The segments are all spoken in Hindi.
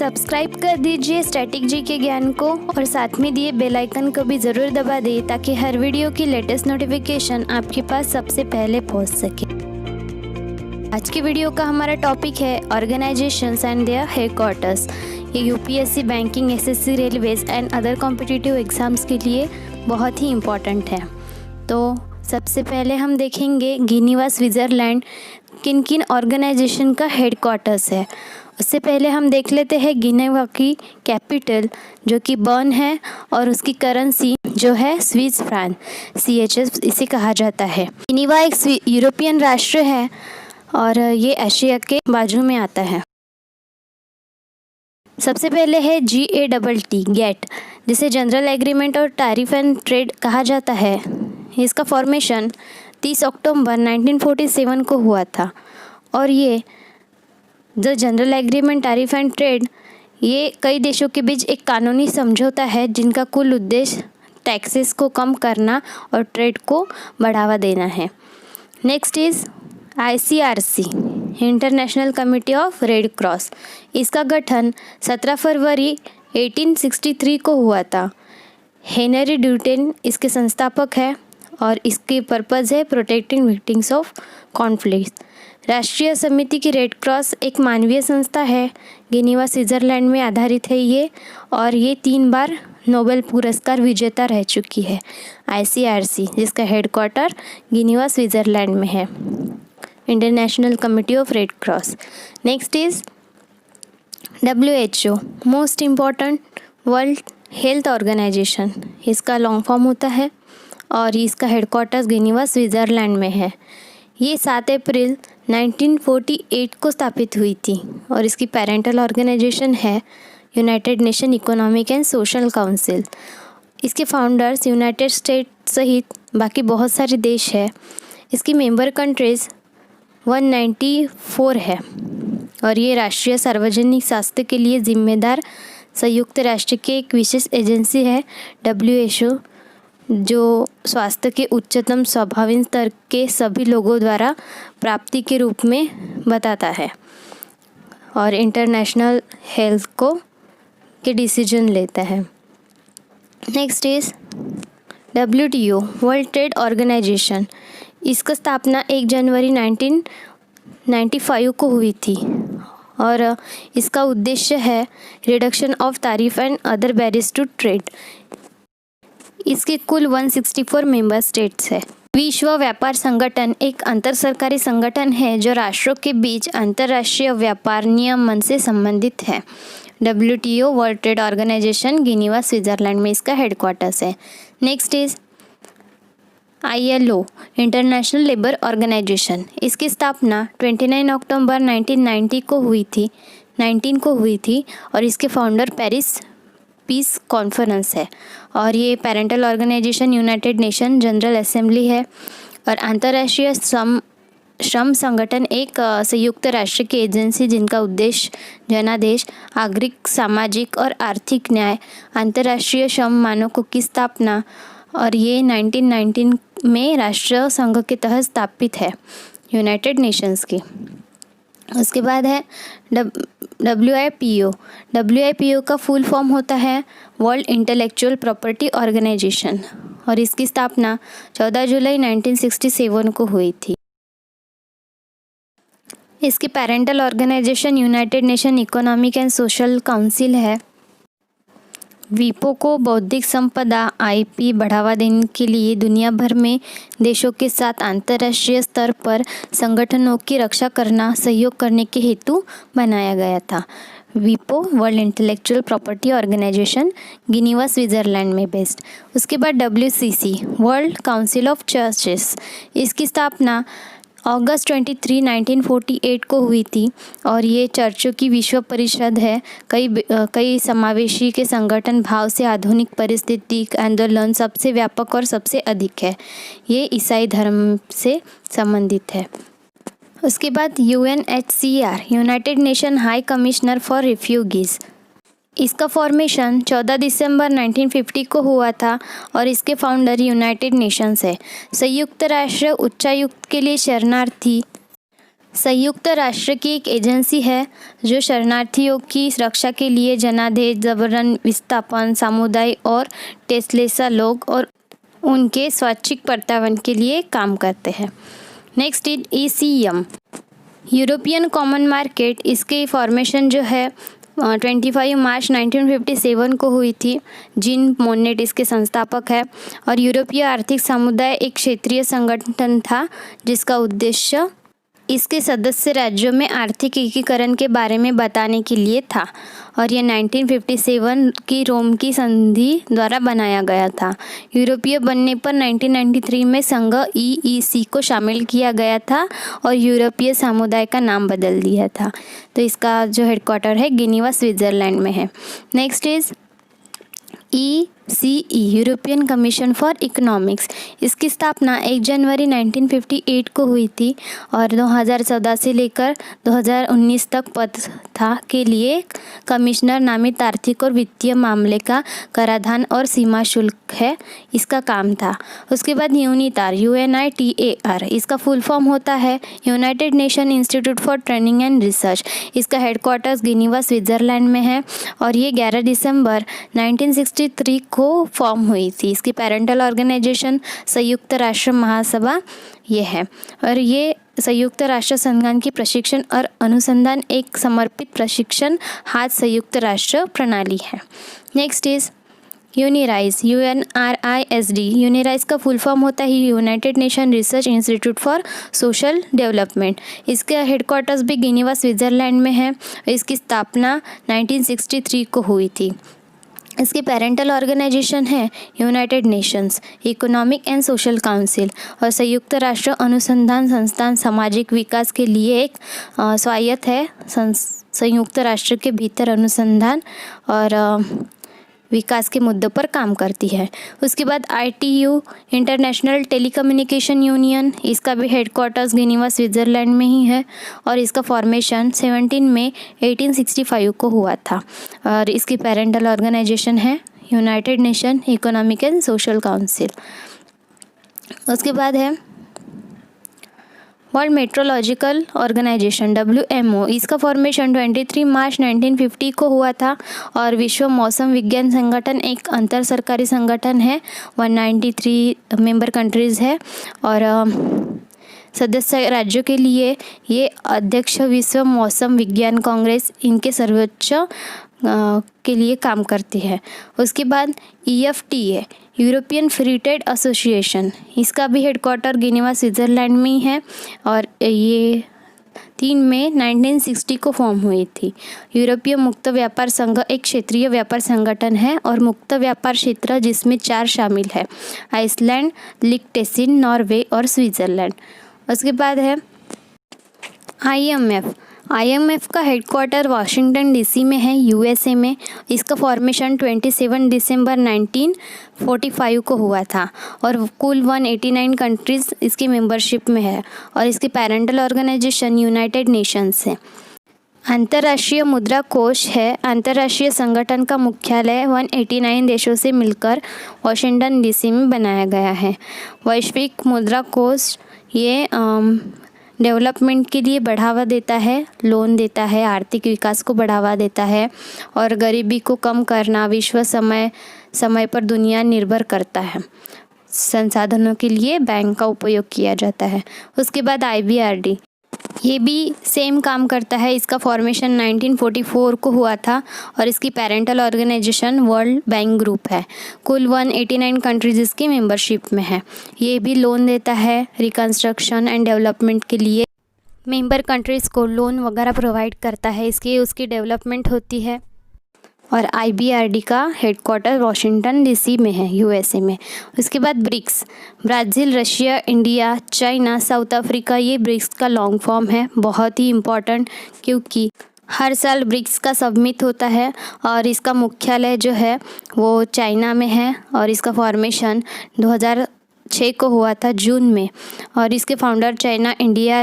सब्सक्राइब कर दीजिए स्टैटिक जी के ज्ञान को और साथ में दिए बेल आइकन को भी ज़रूर दबा दें ताकि हर वीडियो की लेटेस्ट नोटिफिकेशन आपके पास सबसे पहले पहुंच सके। आज की वीडियो का हमारा टॉपिक है ऑर्गेनाइजेशंस एंड देयर हेडक्वार्टर्स। ये UPSC, banking, SSC, railways and other competitive exams के लिए बहुत ही इम्पॉर्टेंट है। तो सबसे पहले हम देखेंगे जिनेवा स्विट्ज़रलैंड किन किन ऑर्गेनाइजेशन का हेडक्वार्टर्स है। उससे पहले हम देख लेते हैं जिनेवा की कैपिटल जो कि बर्न है और उसकी करेंसी जो है स्विस फ्रांक, CHF इसे कहा जाता है। जिनेवा एक यूरोपियन राष्ट्र है और ये एशिया के बाजू में आता है। सबसे पहले है GATT गेट, जिसे जनरल एग्रीमेंट और टैरिफ एंड ट्रेड कहा जाता है। इसका फॉर्मेशन 30 अक्टूबर 1947 को हुआ था और ये जो general agreement, tariff and trade, ये कई देशों के बीच एक कानूनी समझौता है जिनका कुल उद्देश्य टैक्सेस को कम करना और ट्रेड को बढ़ावा देना है। Next is ICRC, international committee of red cross. इसका गठन 17 फरवरी 1863 को हुआ था। हेनरी ड्यूटेन इसके संस्थापक है और इसकी पर्पज़ है प्रोटेक्टिंग विक्टिम्स ऑफ कॉन्फ्लिक्ट। राष्ट्रीय समिति की रेड क्रॉस एक मानवीय संस्था है। जिनेवा स्विट्ज़रलैंड में आधारित है ये और ये 3 बार नोबेल पुरस्कार विजेता रह चुकी है। ICRC जिसका हेडक्वार्टर जिनेवा स्विट्ज़रलैंड में है, international committee of red cross. Next is WHO, most important world health organization. इसका लॉन्ग फॉर्म होता है और इसका हेडक्वार्टर्स जिनेवा स्विट्ज़रलैंड में है। ये 7 अप्रैल 1948 को स्थापित हुई थी और इसकी पेरेंटल ऑर्गेनाइजेशन है united nation economic and social council. इसके फाउंडर्स यूनाइटेड स्टेट्स सहित बाकी बहुत सारे देश हैं। इसकी मेंबर कंट्रीज़ 194 है और ये राष्ट्रीय सार्वजनिक स्वास्थ्य के लिए जिम्मेदार संयुक्त राष्ट्र की एक विशेष एजेंसी है। WHO जो स्वास्थ्य के उच्चतम स्वाभाविक स्तर के सभी लोगों द्वारा प्राप्ति के रूप में बताता है और इंटरनेशनल हेल्थ को के डिसीजन लेता है। Next is WTO, world trade organization. इसका स्थापना 1 जनवरी 1995 को हुई थी और इसका उद्देश्य है reduction of tariff and other barriers to trade. इसके कुल 164 मेंबर स्टेट्स है। विश्व व्यापार संगठन एक अंतर सरकारी संगठन है जो राष्ट्रों के बीच अंतर्राष्ट्रीय व्यापार नियमन से संबंधित है। WTO, world trade organization, Geneva Switzerland में इसका हेडक्वार्टर्स है। Next is ILO, international labour organization. इसकी स्थापना 29 अक्टूबर 1990 को हुई थी और इसके फाउंडर पेरिस पीस कॉन्फ्रेंस है और ये parental organization united nation general assembly है और अंतर्राष्ट्रीय श्रम संगठन एक संयुक्त राष्ट्र की एजेंसी जिनका उद्देश्य जनादेश, आर्थिक, सामाजिक और आर्थिक न्याय, अंतर्राष्ट्रीय श्रम मानकों की स्थापना और ये 1919 में राष्ट्र संघ के तहत स्थापित है, यूनाइटेड नेशंस की। उसके बाद है WIPO। WIPO का फुल फॉर्म होता है वर्ल्ड इंटेलेक्चुअल प्रॉपर्टी ऑर्गेनाइजेशन और इसकी स्थापना 14 जुलाई 1967 को हुई थी। इसकी parental organization united nation economic and social council है। WIPO को बौद्धिक संपदा IP बढ़ावा देने के लिए दुनिया भर में देशों के साथ अंतर्राष्ट्रीय स्तर पर संगठनों की रक्षा करना, सहयोग करने के हेतु बनाया गया था। WIPO, world intellectual property organization, Geneva Switzerland में बेस्ड। उसके बाद WCC, world council of churches. इसकी स्थापना अगस्त 23, 1948 को हुई थी और ये चर्चों की विश्व परिषद है। कई समावेशी के संगठन भाव से आधुनिक पारिस्थितिक आंदोलन सबसे व्यापक और सबसे अधिक है। ये ईसाई धर्म से संबंधित है। उसके बाद UNHCR, United nation high commissioner for refugees. इसका फॉर्मेशन 14 दिसंबर 1950 को हुआ था और इसके फाउंडर यूनाइटेड नेशंस है। संयुक्त राष्ट्र उच्चायुक्त के लिए शरणार्थी संयुक्त राष्ट्र की एक एजेंसी है जो शरणार्थियों की रक्षा के लिए जनादेश, जबरन विस्थापन, समुदाय और टेस्लेसा लोग और उनके स्वैच्छिक प्रत्यावर्तन के लिए काम करते हैं। Next is ECM, European common market. इसकी फॉर्मेशन जो है 25 मार्च 1957 को हुई थी। जीन मोनेट इसके संस्थापक है। और यूरोपीय आर्थिक समुदाय एक क्षेत्रीय संगठन था जिसका उद्देश्य इसके सदस्य राज्यों में आर्थिक एकीकरण के बारे में बताने के लिए था। और ये 1957 की रोम की संधि द्वारा बनाया गया था। यूरोपीय बनने पर 1993 में संघ EEC को शामिल किया गया था और यूरोपीय समुदाय का नाम बदल दिया था। तो इसका जो हेडक्वार्टर है जिनेवा, स्विट्ज़रलैंड में है। Next is ECE, European commission for economics. इसकी स्थापना 1 जनवरी 1958 को हुई थी और 2014 से लेकर 2019 तक पद था के लिए कमिश्नर नामित आर्थिक और वित्तीय मामले का कराधान और सीमा शुल्क है, इसका काम था। उसके बाद यूनिटार, UNITAR, इसका फुल फॉर्म होता है united nation institute for training and research. इसका हेडक्वार्टर्स जिनेवा, स्विट्ज़रलैंड में है और ये 11 दिसंबर 1963 को फॉर्म हुई थी। इसकी पेरेंटल ऑर्गेनाइजेशन संयुक्त राष्ट्र महासभा ये है और ये संयुक्त राष्ट्र संघ की प्रशिक्षण और अनुसंधान एक समर्पित प्रशिक्षण हाथ संयुक्त राष्ट्र प्रणाली है। Next is यूनिराइज, UNRISD। यूनिराइज का फुल फॉर्म होता है united nation research institute for social development. इसका हेडक्वार्टर्स भी जिनेवा, स्विट्ज़रलैंड में है। इसकी स्थापना 1963 को हुई थी। इसकी पेरेंटल ऑर्गेनाइजेशन है United Nations economic and social council और संयुक्त राष्ट्र अनुसंधान संस्थान सामाजिक विकास के लिए एक स्वायत्त है। संयुक्त राष्ट्र के भीतर अनुसंधान और विकास के मुद्दों पर काम करती है। उसके बाद ITU, इंटरनेशनल टेलीकम्युनिकेशन यूनियन। इसका भी हेडक्वार्टर्स जिनेवा, स्विट्ज़रलैंड में ही है और इसका फॉर्मेशन 17 मई 1865 को हुआ था और इसकी पेरेंटल ऑर्गेनाइजेशन है united nation economic and social council. उसके बाद है वर्ल्ड मेट्रोलॉजिकल ऑर्गेनाइजेशन, WMO। इसका फॉर्मेशन 23 मार्च 1950 को हुआ था और विश्व मौसम विज्ञान संगठन एक अंतर सरकारी संगठन है। 193 मेंबर कंट्रीज़ है और सदस्य राज्यों के लिए ये अध्यक्ष विश्व मौसम विज्ञान कांग्रेस इनके सर्वोच्च के लिए काम करती है। उसके बाद EFTA, European free trade association. इसका भी हेडक्वार्टर जिनेवा, स्विट्ज़रलैंड में ही है और ये 3 मई 1960 को फॉर्म हुई थी। यूरोपीय मुक्त व्यापार संघ एक क्षेत्रीय व्यापार संगठन है और मुक्त व्यापार क्षेत्र जिसमें 4 शामिल है, आइसलैंड, लिechtenstein, नॉर्वे और स्विट्ज़रलैंड। उसके बाद है IMF का हेडक्वार्टर वाशिंगटन DC में है, USA में। इसका फॉर्मेशन 27 दिसंबर 1945 को हुआ था और कुल 189 कंट्रीज़ इसकी मेंबरशिप में है और इसकी पेरेंटल ऑर्गेनाइजेशन यूनाइटेड नेशंस है। अंतर्राष्ट्रीय मुद्रा कोष है अंतर्राष्ट्रीय संगठन का मुख्यालय 189 देशों से मिलकर वाशिंगटन DC में बनाया गया है। वैश्विक मुद्रा कोष ये डेवलपमेंट के लिए बढ़ावा देता है, लोन देता है, आर्थिक विकास को बढ़ावा देता है और गरीबी को कम करना, विश्व समय पर दुनिया निर्भर करता है। संसाधनों के लिए बैंक का उपयोग किया जाता है। उसके बाद IBRD, ये भी सेम काम करता है। इसका फॉर्मेशन 1944 को हुआ था और इसकी parental organization world bank group है। कुल 189 कंट्रीज इसकी मेंबरशिप में है। ये भी लोन देता है, रिकंस्ट्रक्शन एंड डेवलपमेंट के लिए मेंबर कंट्रीज़ को लोन वगैरह प्रोवाइड करता है, इसकी उसकी डेवलपमेंट होती है। और IBRD का हेडक्वार्टर वाशिंगटन DC में है, USA में। उसके बाद BRICS, Brazil, Russia, India, China, South Africa, ये ब्रिक्स का लॉन्ग फॉर्म है। बहुत ही इम्पॉर्टेंट क्योंकि हर साल ब्रिक्स का सबमिट होता है और इसका मुख्यालय जो है वो चाइना में है और इसका फॉर्मेशन 2006 को हुआ था जून में और इसके founder China, India,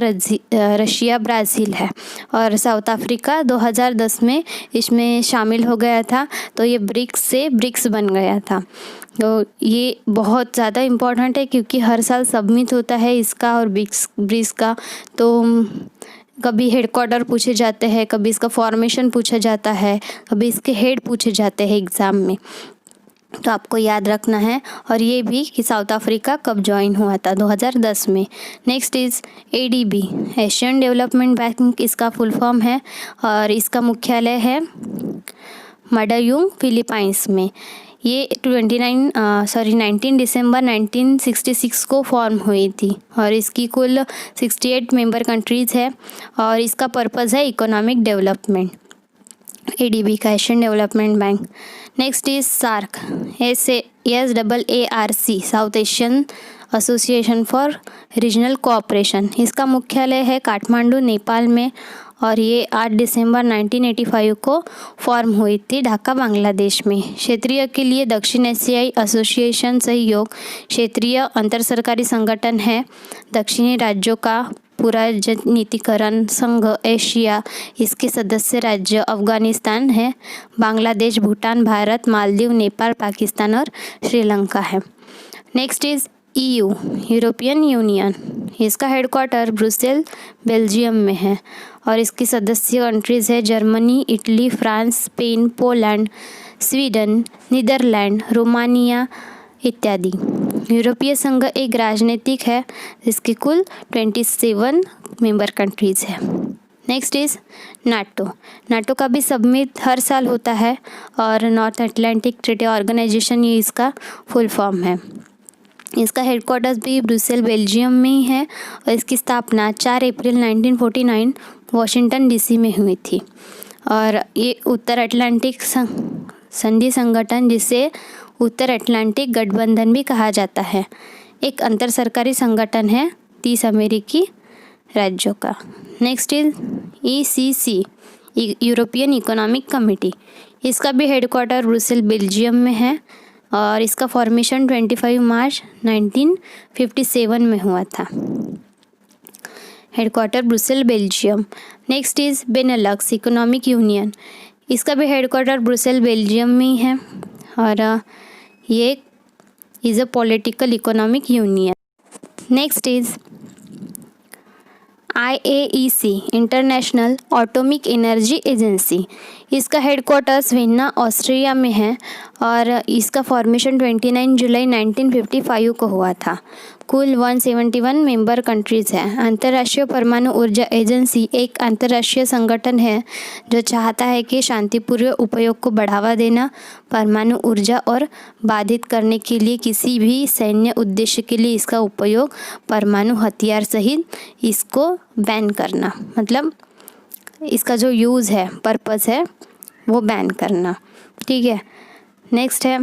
Russia, Brazil है और साउथ अफ्रीका 2010 में इसमें शामिल हो गया था। तो ये ब्रिक्स से ब्रिक्स बन गया था। तो ये बहुत ज़्यादा इम्पोर्टेंट है क्योंकि हर साल सबमिट होता है इसका और ब्रिक्स का। तो कभी हेडक्वार्टर पूछे जाते हैं, कभी इसका फॉर्मेशन पूछा जाता है, कभी इसके हेड पूछे जाते हैं एग्ज़ाम में, तो आपको याद रखना है। और ये भी कि साउथ अफ्रीका कब ज्वाइन हुआ था, 2010 में। Next is ADB, Asian development bank इसका फुल फॉर्म है और इसका मुख्यालय है मडायुंग फिलीपाइंस में। ये 19 दिसंबर 1966 को फॉर्म हुई थी और इसकी कुल 68 मेंबर कंट्रीज़ है और इसका पर्पज़ है इकोनॉमिक डेवलपमेंट। ADB का Asian development bank. Next is SAARC, SAARC, south Asian association for regional cooperation. इसका मुख्यालय है काठमांडू, नेपाल में और ये 8 दिसंबर 1985 को फॉर्म हुई थी ढाका, बांग्लादेश में। क्षेत्रीय के लिए दक्षिण एशियाई एसोसिएशन सहयोग क्षेत्रीय अंतर सरकारी संगठन है। दक्षिणी राज्यों का पुनर्निर्धारण संघ एशिया, इसके सदस्य राज्य अफगानिस्तान है, बांग्लादेश, भूटान, भारत, मालदीव, नेपाल, पाकिस्तान और श्रीलंका है। Next is EU, European Union. इसका हेडक्वार्टर ब्रुसेल, बेल्जियम में है और इसकी सदस्य कंट्रीज़ है Germany, Italy, France, Spain, Poland, Sweden, Netherlands, Romania इत्यादि। यूरोपीय संघ एक राजनीतिक है जिसकी कुल 27 मेंबर कंट्रीज़ है। नेक्स्ट इज़ नाटो का भी समिट हर साल होता है और नॉर्थ अटलांटिक ट्रीटी ऑर्गेनाइजेशन ये इसका फुल फॉर्म है। इसका हेडक्वार्टर्स भी ब्रुसेल, बेल्जियम में ही है और इसकी स्थापना 4 अप्रैल 1949 वॉशिंगटन DC में हुई थी। और ये उत्तर अटलांटिक संधि संगठन, जिसे उत्तर अटलांटिक गठबंधन भी कहा जाता है, एक अंतर सरकारी संगठन है 30 अमेरिकी राज्यों का। Next is ECC, European economic committee. इसका भी हेडक्वार्टर ब्रुसेल, बेल्जियम में है और इसका फॉर्मेशन 25 मार्च 1957 में हुआ था। Headquarter Brussels, Belgium. Next is Benelux economic union. इसका भी हेडक्वार्टर ब्रुसेल, बेल्जियम में ही है और ये is a political economic union. Next is IAEC, international atomic energy agency. इसका हेडक्वार्टर्स वियना, ऑस्ट्रिया में है और इसका फॉर्मेशन 29 जुलाई 1955 को हुआ था। कुल 171 मेंबर कंट्रीज़ हैं। अंतर्राष्ट्रीय परमाणु ऊर्जा एजेंसी एक अंतर्राष्ट्रीय संगठन है जो चाहता है कि शांतिपूर्ण उपयोग को बढ़ावा देना, परमाणु ऊर्जा और बाधित करने के लिए किसी भी सैन्य उद्देश्य के लिए इसका उपयोग, परमाणु हथियार सहित इसको बैन करना, मतलब इसका जो यूज़ है, पर्पस है, वो बैन करना। ठीक है। नेक्स्ट है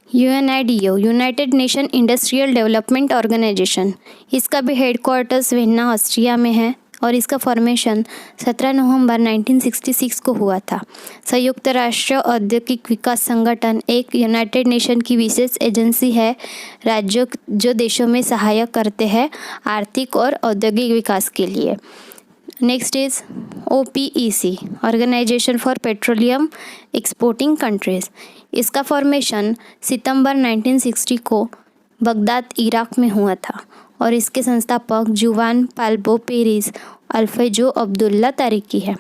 UNIDO, united nation industrial development organization. इसका भी हेडक्वार्टर्स वियना, ऑस्ट्रिया में है और इसका फॉर्मेशन 17 नवंबर 1966 को हुआ था। संयुक्त राष्ट्र औद्योगिक विकास संगठन एक यूनाइटेड नेशन की विशेष एजेंसी है राज्यों जो देशों में सहायता करते हैं आर्थिक और औद्योगिक विकास के लिए। Next is OPEC, organization for petroleum exporting countries. इसका फॉर्मेशन सितंबर 1960 को बगदाद, इराक में हुआ था और इसके संस्थापक जुवान पाल्बो पेरिस अल्फेजो अब्दुल्ला तारिकी है।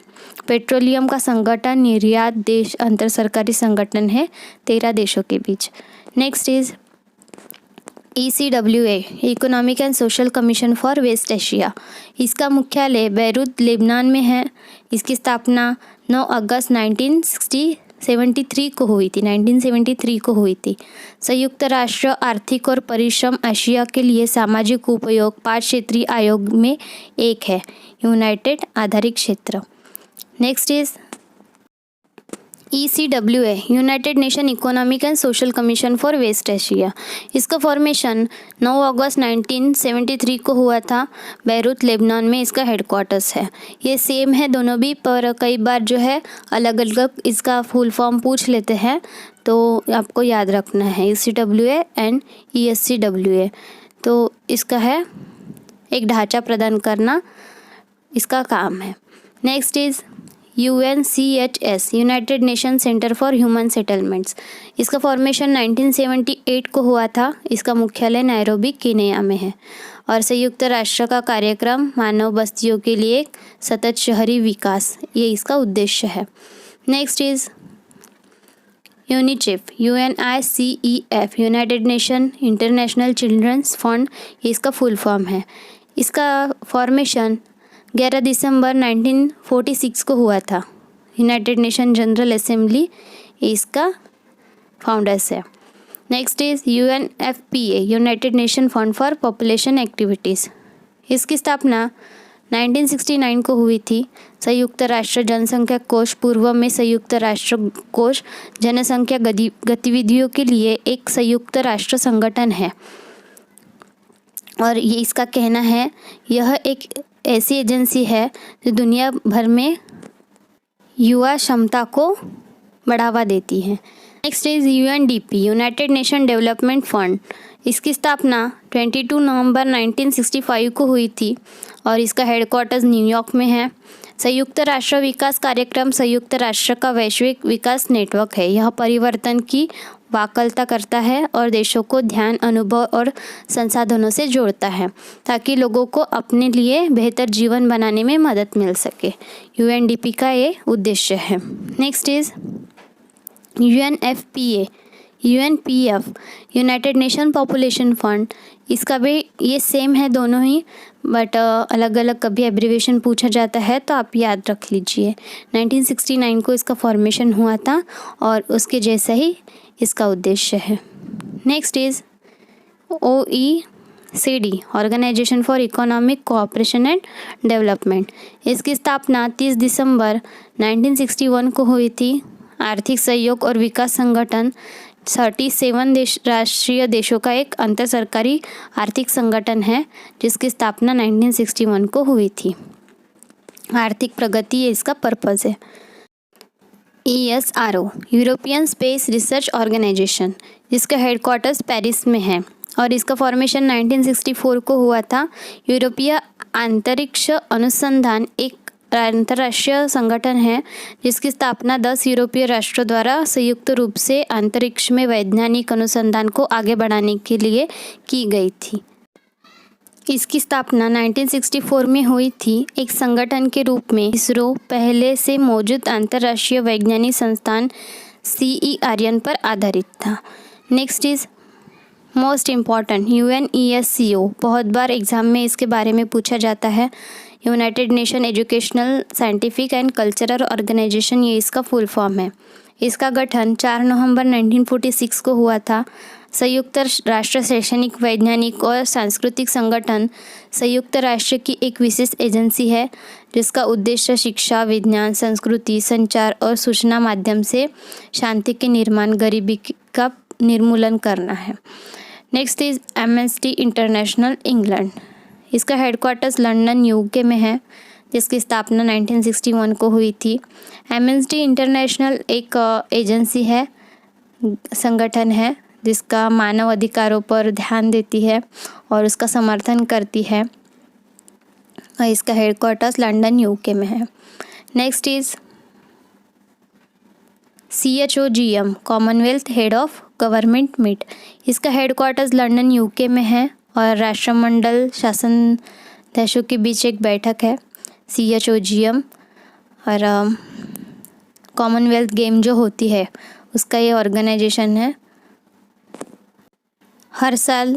पेट्रोलियम का संगठन निर्यात देश अंतर सरकारी संगठन है 13 देशों के बीच। Next is ECWA, economic and social commission for west Asia. इसका मुख्यालय बैरूत, लेबनान में है। इसकी स्थापना 9 अगस्त 1973 को हुई थी। संयुक्त राष्ट्र आर्थिक और परिश्रम एशिया के लिए सामाजिक उपयोग 5 क्षेत्रीय आयोग में एक है, यूनाइटेड आधारित क्षेत्र। Next is ECWA, united nation economic and social commission for west Asia. इसका फॉर्मेशन 9 अगस्त 1973 को हुआ था। बैरूत, लेबनान में इसका हेडक्वार्टर्स है। ये सेम है दोनों भी, पर कई बार जो है अलग अलग इसका फुल फॉर्म पूछ लेते हैं, तो आपको याद रखना है ECWA एंड ESCWA। तो इसका है एक ढांचा प्रदान करना, इसका काम है। Next is UNCHS United nation centre for human settlements. इसका फॉर्मेशन 1978 को हुआ था। इसका मुख्यालय नैरोबी केन्या में है। और संयुक्त राष्ट्र का कार्यक्रम मानव बस्तियों के लिए सतत शहरी विकास, ये इसका उद्देश्य है। Next is UNICEF UNICEF united nation international children's fund, ये इसका फुल फॉर्म है। इसका फॉर्मेशन 11 दिसंबर 1946 को हुआ था। यूनाइटेड नेशन जनरल असेंबली इसका फाउंडर्स है। Next is UNFPA United nation fund for population activities. इसकी स्थापना 1969 को हुई थी। संयुक्त राष्ट्र जनसंख्या कोष पूर्व में संयुक्त राष्ट्र कोष जनसंख्या गतिविधियों के लिए एक संयुक्त राष्ट्र संगठन है। और ये इसका कहना है यह एक ऐसी एजेंसी है जो दुनिया भर में युवा क्षमता को बढ़ावा देती है। Next is UNDP United nation development fund. इसकी स्थापना 22 नवंबर 1965 को हुई थी और इसका हेडक्वार्टर्स न्यूयॉर्क में है। संयुक्त राष्ट्र विकास कार्यक्रम संयुक्त राष्ट्र का वैश्विक विकास नेटवर्क है। यह परिवर्तन की वाकलता करता है और देशों को ध्यान, अनुभव और संसाधनों से जोड़ता है ताकि लोगों को अपने लिए बेहतर जीवन बनाने में मदद मिल सके। UNDP का ये उद्देश्य है। Next is UNFPA UNPF United nation population fund. इसका भी ये सेम है दोनों ही, बट अलग अलग कभी एब्रीवेशन पूछा जाता है तो आप याद रख लीजिए। 1969 को इसका फॉर्मेशन हुआ था और उसके जैसा ही इसका उद्देश्य है। Next is OECD organization for economic cooperation and development. इसकी स्थापना 30 दिसंबर 1961 को हुई थी। आर्थिक सहयोग और विकास संगठन 37 राष्ट्रीय देशों का एक अंतर सरकारी आर्थिक संगठन है जिसकी स्थापना 1961 को हुई थी। आर्थिक प्रगति ये इसका पर्पज़ है। ESRO European space research organization, जिसका हेडक्वार्टर्स पेरिस में है और इसका फॉर्मेशन 1964 को हुआ था। यूरोपीय अंतरिक्ष अनुसंधान एक अंतर्राष्ट्रीय संगठन है जिसकी स्थापना 10 यूरोपीय राष्ट्रों द्वारा संयुक्त रूप से अंतरिक्ष में वैज्ञानिक अनुसंधान को आगे बढ़ाने के लिए की गई थी। इसकी स्थापना 1964 में हुई थी। एक संगठन के रूप में इसरो पहले से मौजूद अंतर्राष्ट्रीय वैज्ञानिक संस्थान CERN पर आधारित था। Next is most important UNESCO। बहुत बार एग्जाम में इसके बारे में पूछा जाता है। United nation educational scientific and cultural organization, ये इसका फुल फॉर्म है। इसका गठन 4 नवंबर 1946 को हुआ था। संयुक्त राष्ट्र शैक्षणिक, वैज्ञानिक और सांस्कृतिक संगठन संयुक्त राष्ट्र की एक विशेष एजेंसी है जिसका उद्देश्य शिक्षा, विज्ञान, संस्कृति, संचार और सूचना माध्यम से शांति के निर्माण, गरीबी का निर्मूलन करना है। Next is amnesty international England. इसका हेडक्वार्टर्स लंदन UK में है जिसकी स्थापना 1961 को हुई थी। एमनेस्टी इंटरनेशनल एक एजेंसी है, संगठन है जिसका मानव अधिकारों पर ध्यान देती है और उसका समर्थन करती है और इसका हेडक्वार्टर्स लंदन UK में है। Next is CHOGM commonwealth head of government meet. इसका हेडक्वार्टर्स लंदन UK में है और राष्ट्रमंडल शासन देशों के बीच एक बैठक है CHOGM। और कॉमनवेल्थ गेम जो होती है उसका ये ऑर्गेनाइजेशन है। हर साल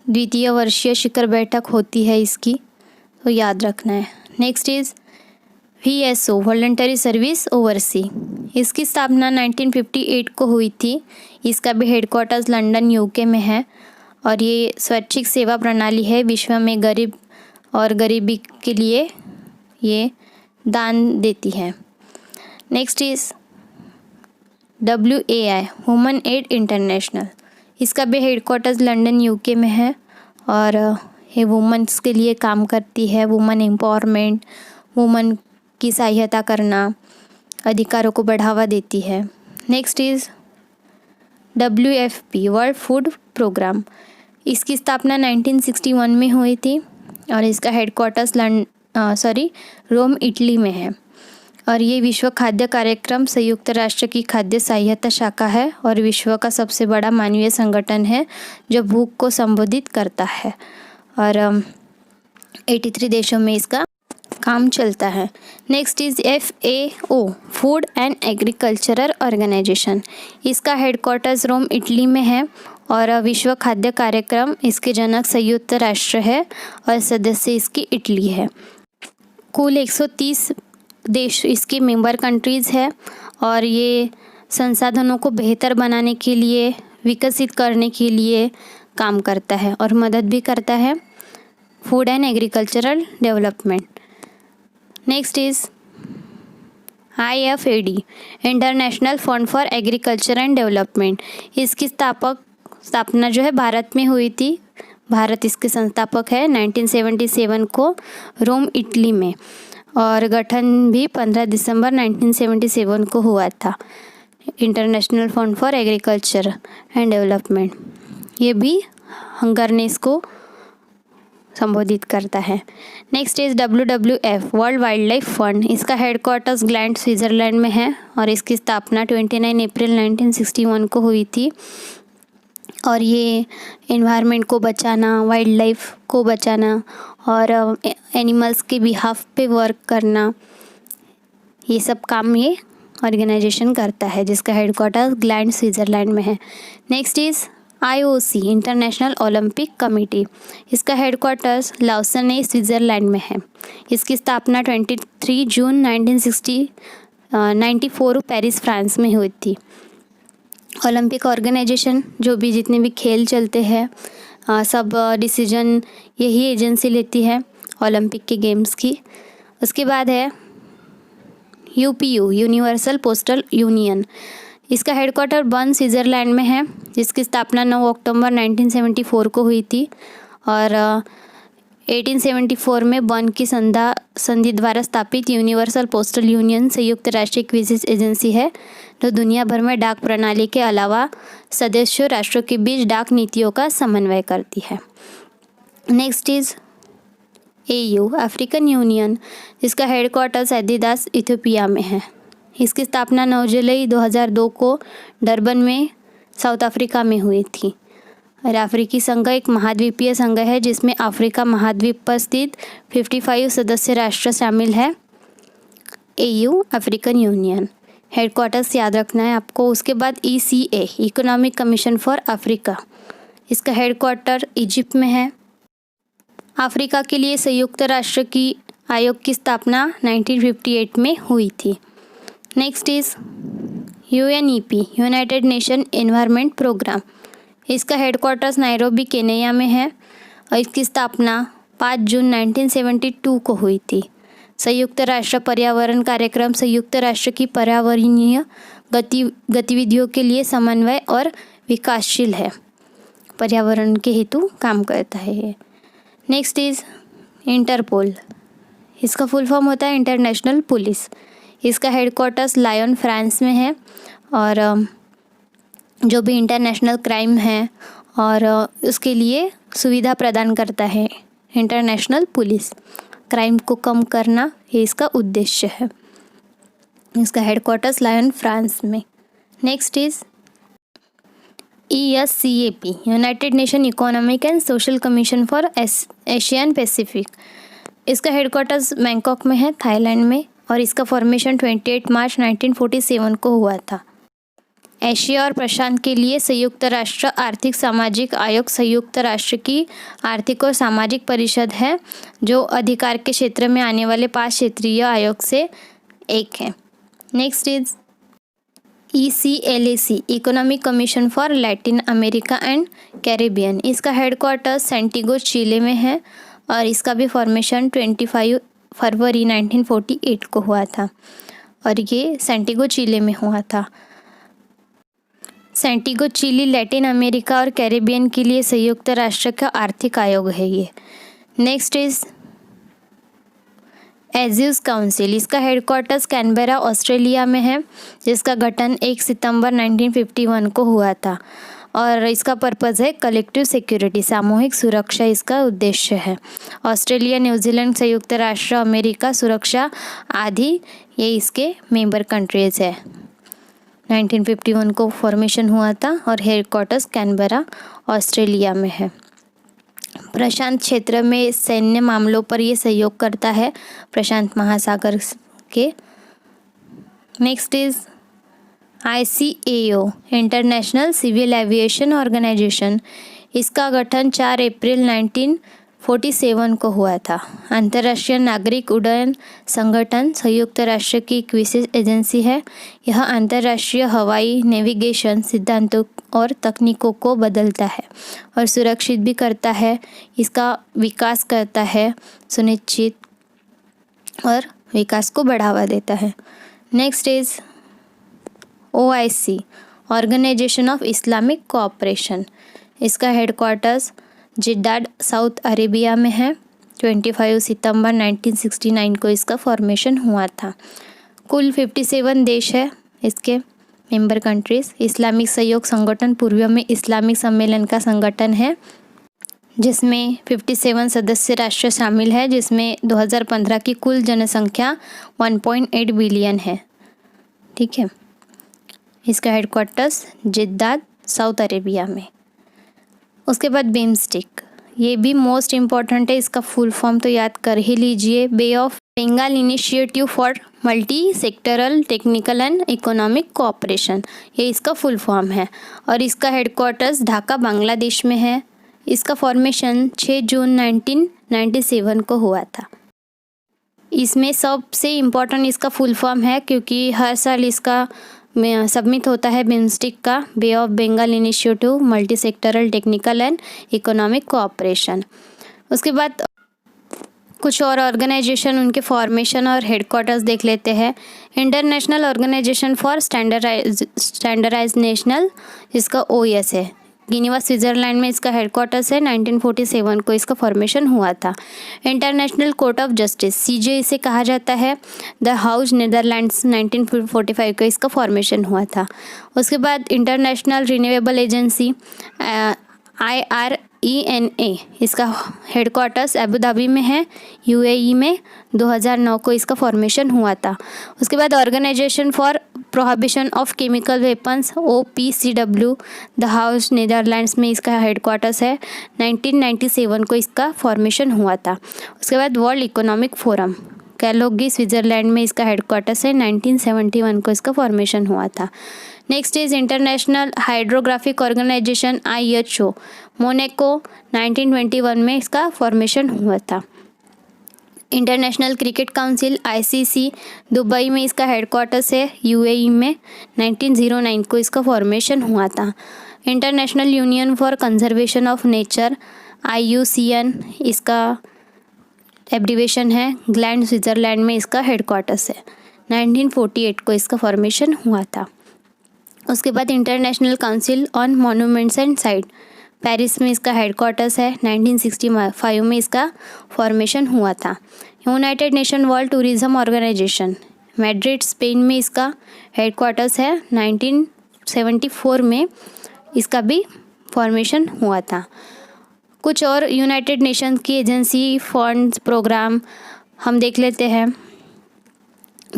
द्वितीय वर्षीय शिखर बैठक होती है इसकी, तो याद रखना है। Next is VSO voluntary service oversee. इसकी स्थापना 1958 को हुई थी। इसका भी हेडक्वार्टर्स लंदन UK में है और ये स्वैच्छिक सेवा प्रणाली है। विश्व में गरीब और गरीबी के लिए ये दान देती है। Next is WAI women aid international. इसका भी हेडक्वार्टर्स लंदन UK में है और ये वुमेन्स के लिए काम करती है। वुमेन एम्पावरमेंट, वुमेन की सहायता करना, अधिकारों को बढ़ावा देती है। Next is WFP world food programme. इसकी स्थापना 1961 में हुई थी और इसका हेडक्वार्टर्स रोम इटली में है और ये विश्व खाद्य कार्यक्रम संयुक्त राष्ट्र की खाद्य सहायता शाखा है और विश्व का सबसे बड़ा मानवीय संगठन है जो भूख को संबोधित करता है। और 83 देशों में इसका काम चलता है। Next is FAO, food and agricultural organization. इसका हेडक्वार्टर्स रोम इटली में है और विश्व खाद्य कार्यक्रम इसके जनक संयुक्त राष्ट्र है और सदस्य इसकी इटली है। कुल 130 देश इसकी मेंबर कंट्रीज़ है और ये संसाधनों को बेहतर बनाने के लिए, विकसित करने के लिए काम करता है और मदद भी करता है food and agricultural development. Next is IFAD, international fund for agriculture and development. इसकी स्थापना जो है भारत में हुई थी। भारत इसके संस्थापक है 1977 को रोम इटली में और गठन भी 15 दिसंबर 1977 को हुआ था। International fund for agriculture and development ये भी हंगरनेस को संबोधित करता है। Next is WWF, world wild life fund. इसका हेडक्वार्टर्स ग्लैंड स्विट्ज़रलैंड में है और इसकी स्थापना 29 अप्रैल 1961 को हुई थी और ये एनवायरनमेंट को बचाना, वाइल्ड लाइफ को बचाना और एनिमल्स के बिहाफ पे वर्क करना, ये सब काम ये ऑर्गेनाइजेशन करता है जिसका हेडक्वार्टर्स ग्लैंड स्विट्ज़रलैंड में है। Next is IOC, international Olympic committee. इसका हेडक्वार्टर्स लाउसने स्विट्ज़रलैंड में है। इसकी स्थापना 23 जून 1994 पेरिस फ्रांस में हुई थी। ओलंपिक ऑर्गेनाइजेशन जो भी जितने भी खेल चलते हैं सब डिसीजन यही एजेंसी लेती है ओलंपिक के गेम्स की। उसके बाद है UPU, यूनिवर्सल पोस्टल यूनियन। इसका हेडक्वार्टर बर्न स्विट्ज़रलैंड में है जिसकी स्थापना 9 अक्टूबर 1974 को हुई थी और 1874 में बर्न की संधि द्वारा स्थापित यूनिवर्सल पोस्टल यूनियन संयुक्त राष्ट्र की विशेष एजेंसी है जो दुनिया भर में डाक प्रणाली के अलावा सदस्य राष्ट्रों के बीच डाक नीतियों का समन्वय करती है। Next is AU, African union, जिसका हेडक्वार्टर्स एडिडास इथियोपिया में है। इसकी स्थापना 9 जुलाई 2002 को डरबन में साउथ अफ्रीका में हुई थी। और अफ्रीकी संघ एक महाद्वीपीय संघ है जिसमें अफ्रीका महाद्वीप पर स्थित 55 सदस्य राष्ट्र शामिल है। AU, अफ्रीकन यूनियन, हेडक्वार्टर्स याद रखना है आपको। उसके बाद ECA, economic commission for Africa. इसका हेडक्वार्टर इजिप्ट में है। अफ्रीका के लिए संयुक्त राष्ट्र की आयोग की स्थापना 1958 में हुई थी। Next is UNEP, united nation environment programme. इसका हेडक्वार्टर्स नायरोबी केन्या में है और इसकी स्थापना 5 जून 1972 को हुई थी। संयुक्त राष्ट्र पर्यावरण कार्यक्रम संयुक्त राष्ट्र की पर्यावरणीय गतिविधियों के लिए समन्वय और विकासशील है, पर्यावरण के हेतु काम करता है ये। Next is Interpol. इसका फुल फॉर्म होता है इंटरनेशनल पुलिस। इसका हेडक्वार्टर्स लायन फ्रांस में है और जो भी इंटरनेशनल क्राइम है और उसके लिए सुविधा प्रदान करता है। इंटरनेशनल पुलिस क्राइम को कम करना ये इसका उद्देश्य है। इसका हेडक्वार्टर्स लायन फ्रांस में। Next is ESCAP, United nation economic and social commission for Asian Pacific. इसका हेडक्वार्टर्स बैंकॉक में है, थाईलैंड में, और इसका फॉर्मेशन 28 मार्च 1947 को हुआ था। एशिया और प्रशांत के लिए संयुक्त राष्ट्र आर्थिक सामाजिक आयोग संयुक्त राष्ट्र की आर्थिक और सामाजिक परिषद है जो अधिकार के क्षेत्र में आने वाले 5 क्षेत्रीय आयोग से एक है। Next is ECLAC, economic commission for Latin America and Caribbean. इसका हेडक्वार्टर सैंटिगो चिले में है और इसका भी फॉर्मेशन 25 फरवरी 1948 को हुआ था और ये सैंटिगो चिले में हुआ था। सैंटिगो चिली लैटिन अमेरिका और कैरिबियन के लिए संयुक्त राष्ट्र का आर्थिक आयोग है ये। नेक्स्ट इज एजियस काउंसिल। इसका हेडक्वार्टर्स कैनबेरा ऑस्ट्रेलिया में है जिसका गठन 1 सितंबर 1951 को हुआ था और इसका पर्पज़ है कलेक्टिव सिक्योरिटी, सामूहिक सुरक्षा इसका उद्देश्य है। ऑस्ट्रेलिया, न्यूजीलैंड, संयुक्त राष्ट्र अमेरिका, सुरक्षा आदि ये इसके मेंबर कंट्रीज़ है। 1951 को फॉर्मेशन हुआ था और हेडक्वार्टर्स कैनबरा ऑस्ट्रेलिया में है। प्रशांत क्षेत्र में सैन्य मामलों पर ये सहयोग करता है, प्रशांत महासागर के। Next is ICAO, international civil aviation organization. इसका गठन 4 अप्रैल 1947 को हुआ था। अंतर्राष्ट्रीय नागरिक उड्डयन संगठन संयुक्त राष्ट्र की एक विशेष एजेंसी है। यह अंतर्राष्ट्रीय हवाई नेविगेशन सिद्धांतों और तकनीकों को बदलता है और सुरक्षित भी करता है, इसका विकास करता है, सुनिश्चित और विकास को बढ़ावा देता है। Next is OIC, organization of Islamic cooperation. इसका हेडक्वार्टर्स जिद्दा, साउथ अरेबिया में है। 25 सितंबर 1969 को इसका फॉर्मेशन हुआ था। कुल 57 देश है इसके मेंबर कंट्रीज़। इस्लामिक सहयोग संगठन पूर्व में इस्लामिक सम्मेलन का संगठन है, जिसमें 57 सदस्य राष्ट्र शामिल है, जिसमें 2015 की कुल जनसंख्या 1.8 बिलियन है। ठीक है, इसका हेडक्वार्टर्स जिद्दा, साउथ अरेबिया में। उसके बाद बिम्स्टिक, ये भी मोस्ट इम्पॉर्टेंट है, इसका फुल फॉर्म तो याद कर ही लीजिए। Bay of Bengal initiative for multi sectoral technical and economic cooperation, ये इसका फुल फॉर्म है और इसका हेडक्वार्टर्स ढाका, बांग्लादेश में है। इसका फॉर्मेशन 6 जून 1997 को हुआ था। इसमें सबसे इम्पॉर्टेंट इसका फुल फॉर्म है, क्योंकि हर साल इसका सबमिट होता है बिम्स्टिक का, bay of Bengal initiative multi sectoral technical and economic cooperation. उसके बाद कुछ और ऑर्गेनाइजेशन, उनके फॉर्मेशन और हेडक्वार्टर्स देख लेते हैं। International organization for standardize national, इसका OS है। जिनेवा, स्विट्जरलैंड में इसका हेडक्वार्टर्स है। 1947 को इसका फॉर्मेशन हुआ था। International court of justice, CJ इसे कहा जाता है। द हाउस, नीदरलैंड्स, 1945 को इसका फॉर्मेशन हुआ था। उसके बाद इंटरनेशनल रिन्यूएबल एजेंसी IRENA, इसका हेडक्वार्टर्स अबू धाबी में है, UAE में। 2009 को इसका फॉर्मेशन हुआ था। उसके बाद organization for prohibition of chemical weapons, OPCW, the house, Netherlands में इसका हेडक्वार्टर्स है। 1997 को इसका फॉर्मेशन हुआ था। उसके बाद वर्ल्ड इकोनॉमिक फोरम, कैलोगी, स्विट्जरलैंड में इसका हेडक्वार्टर्स है। 1971 को इसका फॉर्मेशन हुआ था। Next is international hydrographic organization IHO, Monaco, 1921 में इसका फॉर्मेशन हुआ था। International cricket council ICC, Dubai में इसका हेडक्वार्टर्स है, UAE में। 1909 को इसका फॉर्मेशन हुआ था। International union for conservation of nature IUCN, इसका एब्रीवेशन है, ग्लैंड, स्विट्जरलैंड में इसका हेडक्वार्टर्स है। 1948 को इसका फॉर्मेशन हुआ था। उसके बाद international council on monuments and site, Paris में इसका हेडक्वार्टर्स है। 1965 में इसका फॉर्मेशन हुआ था। United nation world tourism organization, Madrid, Spain में इसका हेडक्वार्टर्स है। 1974 में इसका भी फॉर्मेशन हुआ था। कुछ और यूनाइटेड नेशंस की एजेंसी, फंड्स, प्रोग्राम हम देख लेते हैं,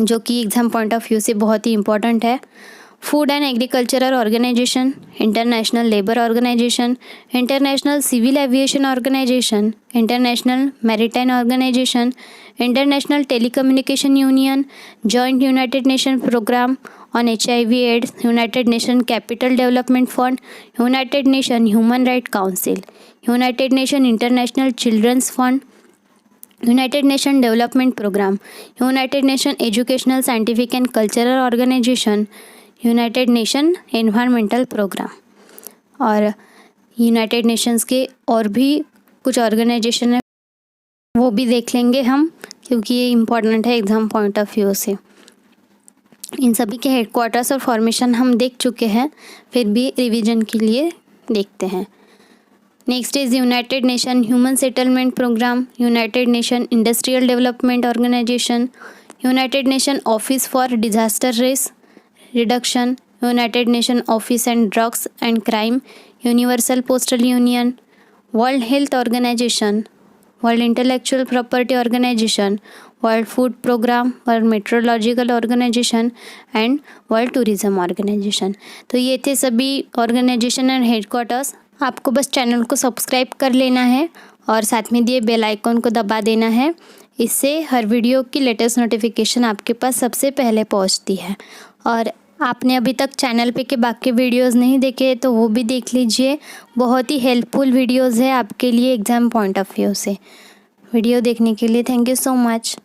जो कि एग्ज़ाम पॉइंट ऑफ व्यू से बहुत ही इम्पोर्टेंट है। Food and agricultural organization, international labour organization, international civil aviation organization, international maritime organization, international telecommunication union, joint united nation programme on HIV AIDS, united nation capital development fund, united nation human right council, united nation international children's fund, united nation development programme, united nation educational, scientific and cultural organization, united nation environmental programme. और यूनाइटेड नेशंस के और भी कुछ ऑर्गेनाइजेशन है, वो भी देख लेंगे हम, क्योंकि ये इम्पॉर्टेंट है एग्ज़ाम पॉइंट ऑफ व्यू से। इन सभी के हेडक्वार्टर्स और फॉर्मेशन हम देख चुके हैं, फिर भी रिवीजन के लिए देखते हैं। Next is united nation human settlement programme, united nation industrial development organization, united nation office for disaster risk reduction, united nation office and drugs and crime, universal postal union, world health organization, world intellectual property organization, world food programme, world metrological organization and world tourism organization. तो ये थे सभी ऑर्गेनाइजेशन एंड हेडक्वार्टर्स। आपको बस चैनल को सब्सक्राइब कर लेना है और साथ में दिए बेल आइकॉन को दबा देना है। इससे हर वीडियो की लेटेस्ट नोटिफिकेशन आपके पास सबसे पहले पहुंचती है। और आपने अभी तक चैनल पे के बाकी वीडियोस नहीं देखे तो वो भी देख लीजिए, बहुत ही हेल्पफुल वीडियोस है आपके लिए एग्ज़ाम पॉइंट ऑफ व्यू से। वीडियो देखने के लिए थैंक यू सो मच।